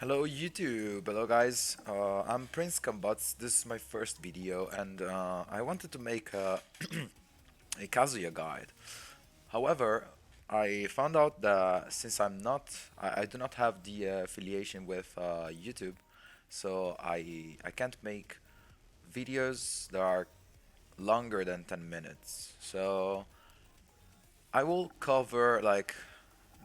Hello YouTube, hello guys. I'm Prince Kambots. This is my first video, and I wanted to make a Kazuya guide. However, I found out that since I do not have the affiliation with YouTube, so I can't make videos that are longer than 10 minutes. So I will cover like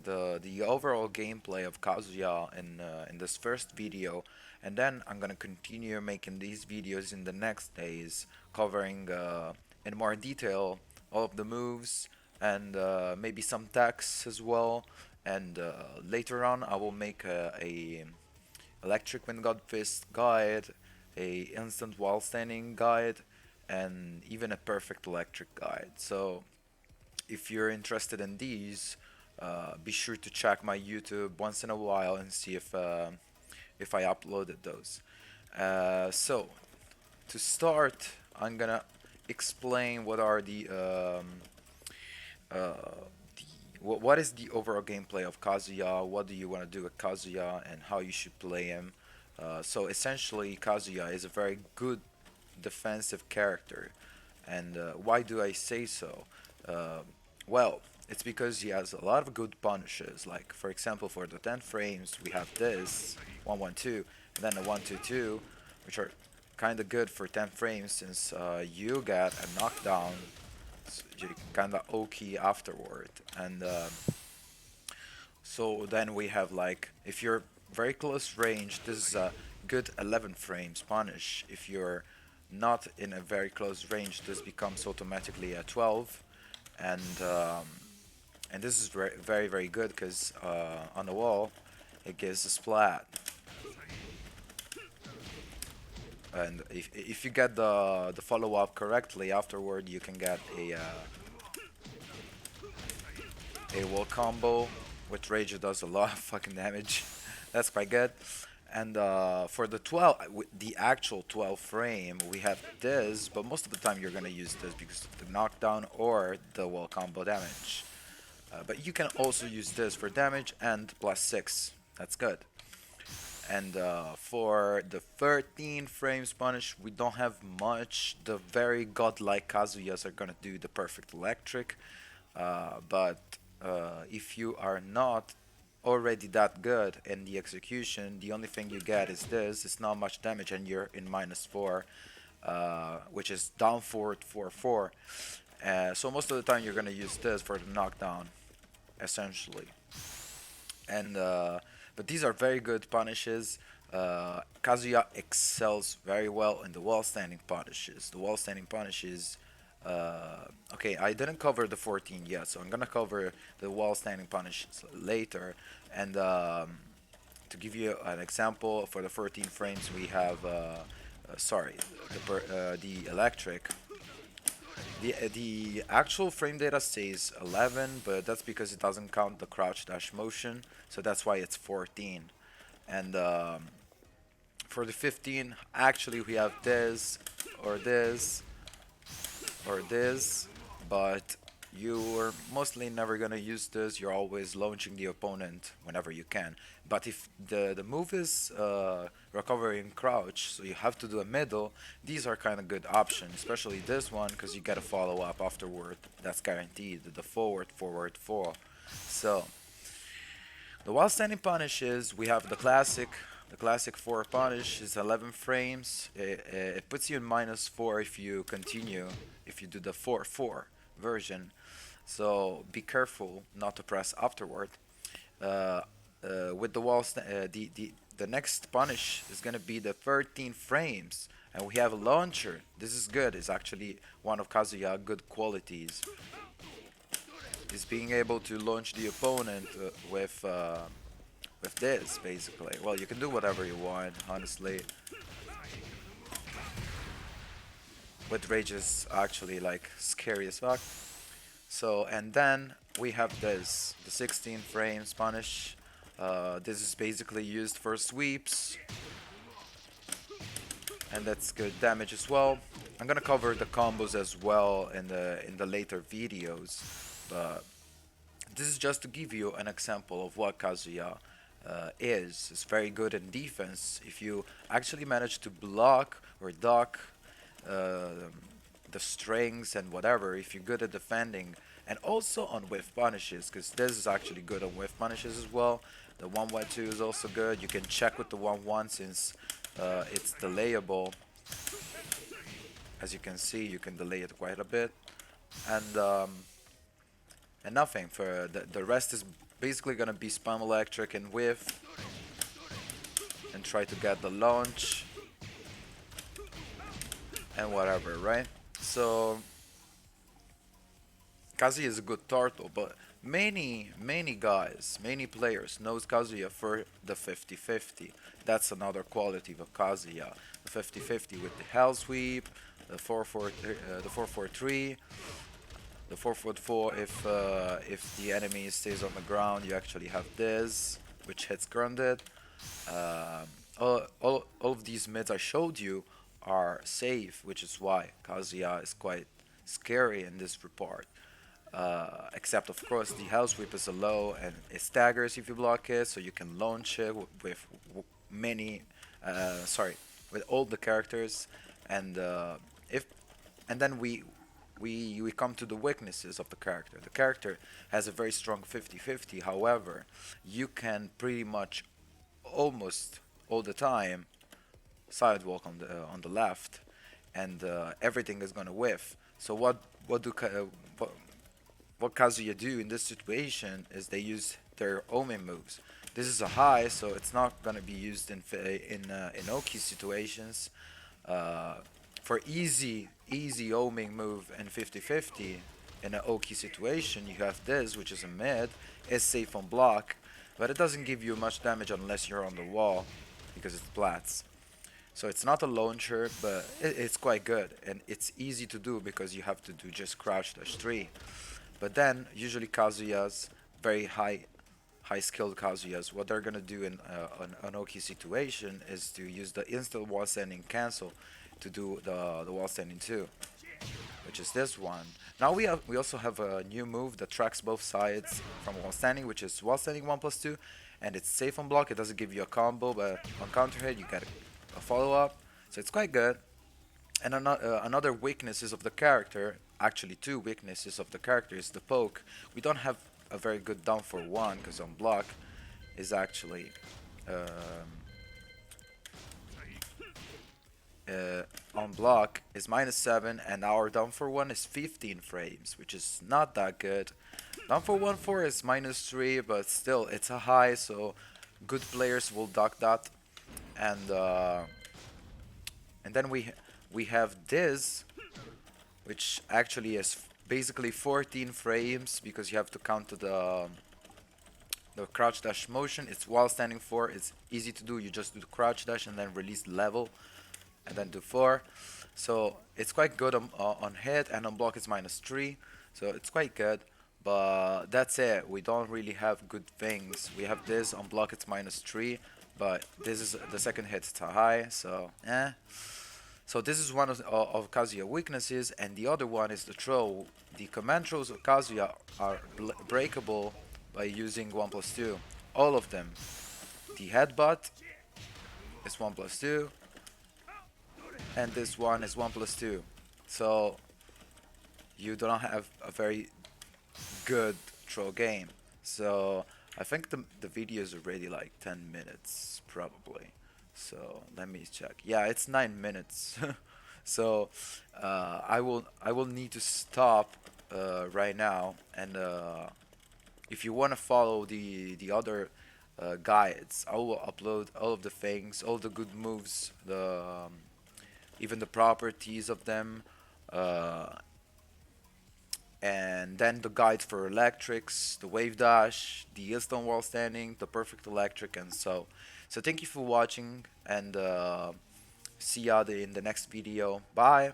the overall gameplay of Kazuya in this first video, and then I'm gonna continue making these videos in the next days, covering in more detail all of the moves and maybe some texts as well. And later on, I will make a electric wind god fist guide, a instant wall standing guide, and even a perfect electric guide. So if you're interested in these, be sure to check my YouTube once in a while and see if I uploaded those. So to start, I'm gonna explain what are what is the overall gameplay of Kazuya, what do you want to do with Kazuya, and how you should play him. So essentially, Kazuya is a very good defensive character, and why do I say so? Uh, well, it's because he has a lot of good punishes. Like for example, for the 10 frames, we have this 112, and then the 122, which are kind of good for 10 frames since you get a knockdown, you kind of OP afterward. And so then we have like, if you're very close range, this is a good 11 frames punish. If you're not in a very close range, this becomes automatically a 12. And and this is very very good because on the wall it gives a splat. And if you get the follow up correctly afterward, you can get a wall combo, which Rage does a lot of fucking damage. That's quite good. And for the 12, the actual 12 frame, we have this, but most of the time you're gonna use this because of the knockdown or the wall combo damage. But you can also use this for damage and +6. That's good. And for the 13 frames punish, we don't have much. The very godlike Kazuyas are gonna do the perfect electric. But if you are not already that good in the execution, the only thing you get is this. It's not much damage, and you're in -4, which is down forward 4-4. So most of the time you're gonna use this for the knockdown, essentially. And but these are very good punishes. Kazuya excels very well in the wall standing punishes. The wall standing punishes. Okay, I didn't cover the 14 yet, so I'm gonna cover the wall standing punishes later. And to give you an example, for the 14 frames, we have sorry, the electric. The actual frame data says 11, but that's because it doesn't count the crouch dash motion, so that's why it's 14. And for the 15, actually we have this or this or this, but you're mostly never gonna use this. You're always launching the opponent whenever you can. But if the move is recovering crouch, so you have to do a middle, these are kind of good options, especially this one because you get a follow up afterward. That's guaranteed. The forward 4. So the while standing punishes, we have the classic. The classic 4 punish is 11 frames. It puts you in -4 if you continue, if you do the 4-4 version. So be careful not to press afterward. Uh, with the the next punish is gonna be the 13 frames, and we have a launcher. This is good. It's actually one of Kazuya's good qualities. Is being able to launch the opponent with this, basically. Well, you can do whatever you want, honestly. With Rage is actually like scary as fuck. So, and then we have this, the 16 frames punish. This is basically used for sweeps, and that's good damage as well. I'm gonna cover the combos as well in the later videos, but this is just to give you an example of what Kazuya is very good in defense. If you actually manage to block or duck uh, the strings and whatever, if you're good at defending, and also on whiff punishes, because this is actually good on whiff punishes as well. The 1-1-2 is also good. You can check with the 1-1 since it's delayable. As you can see, you can delay it quite a bit. And nothing for the rest is basically gonna be spam electric and whiff and try to get the launch and whatever, right? So Kazuya is a good turtle, but many guys, many players knows Kazuya for the 50-50. That's another quality of Kazuya. The 50-50 with the hell sweep, the 4-4-3, the 4-4-4 if the enemy stays on the ground, you actually have this, which hits grounded. All of these mids I showed you are safe, which is why Kazuya is quite scary in this report. Except of course the hell sweep is a low and it staggers if you block it, so you can launch it with many, sorry, with all the characters, and if and then we come to the weaknesses of the character. The character has a very strong 50-50. However, you can pretty much almost all the time sidewalk on the left, and everything is gonna whiff. So what do what Kazuya do in this situation is they use their Omen moves. This is a high, so it's not gonna be used in Oki situations. Uh, for easy Omen move and 50-50 in an Oki situation, you have this, which is a mid, is safe on block, but it doesn't give you much damage unless you're on the wall because it's plats. So it's not a launcher, but it's quite good, and it's easy to do because you have to do just crouch dash 3. But then usually Kazuya's very high skilled Kazuyas, what they're gonna do in an Oki situation is to use the instant wall standing cancel to do the wall standing too, which is this one. Now we also have a new move that tracks both sides from wall standing, which is wall standing 1+2, and it's safe on block. It doesn't give you a combo, but on counter hit you get a follow up, so it's quite good. And another weaknesses of the character, actually two weaknesses of the character, is the poke. We don't have a very good down for one because on block is actually um, on block is -7, and our down for one is 15 frames, which is not that good. Down for 1-4 is -3, but still it's a high, so good players will duck that. And then we have this, which actually is basically 14 frames because you have to count to the crouch dash motion. It's while standing 4. It's easy to do. You just do the crouch dash and then release level, and then do 4. So it's quite good on hit, and on block it's -3. So it's quite good. But that's it. We don't really have good things. We have this on block. It's -3, but this is the second hit. It's a high. So So this is one of Kazuya weaknesses, and the other one is the throw. The command throws of Kazuya are breakable by using 1+2. All of them. The headbutt is 1+2, and this one is 1+2. So you don't have a very good throw game. So I think the video is already like 10 minutes probably. So let me check. Yeah, it's 9 minutes. So I will need to stop right now, and if you want to follow the other guides, I will upload all of the things, all the good moves, the even the properties of them, uh, and then the guides for electrics, the wave dash, the instant wall standing, the perfect electric, and so thank you for watching, and see ya in the next video. Bye.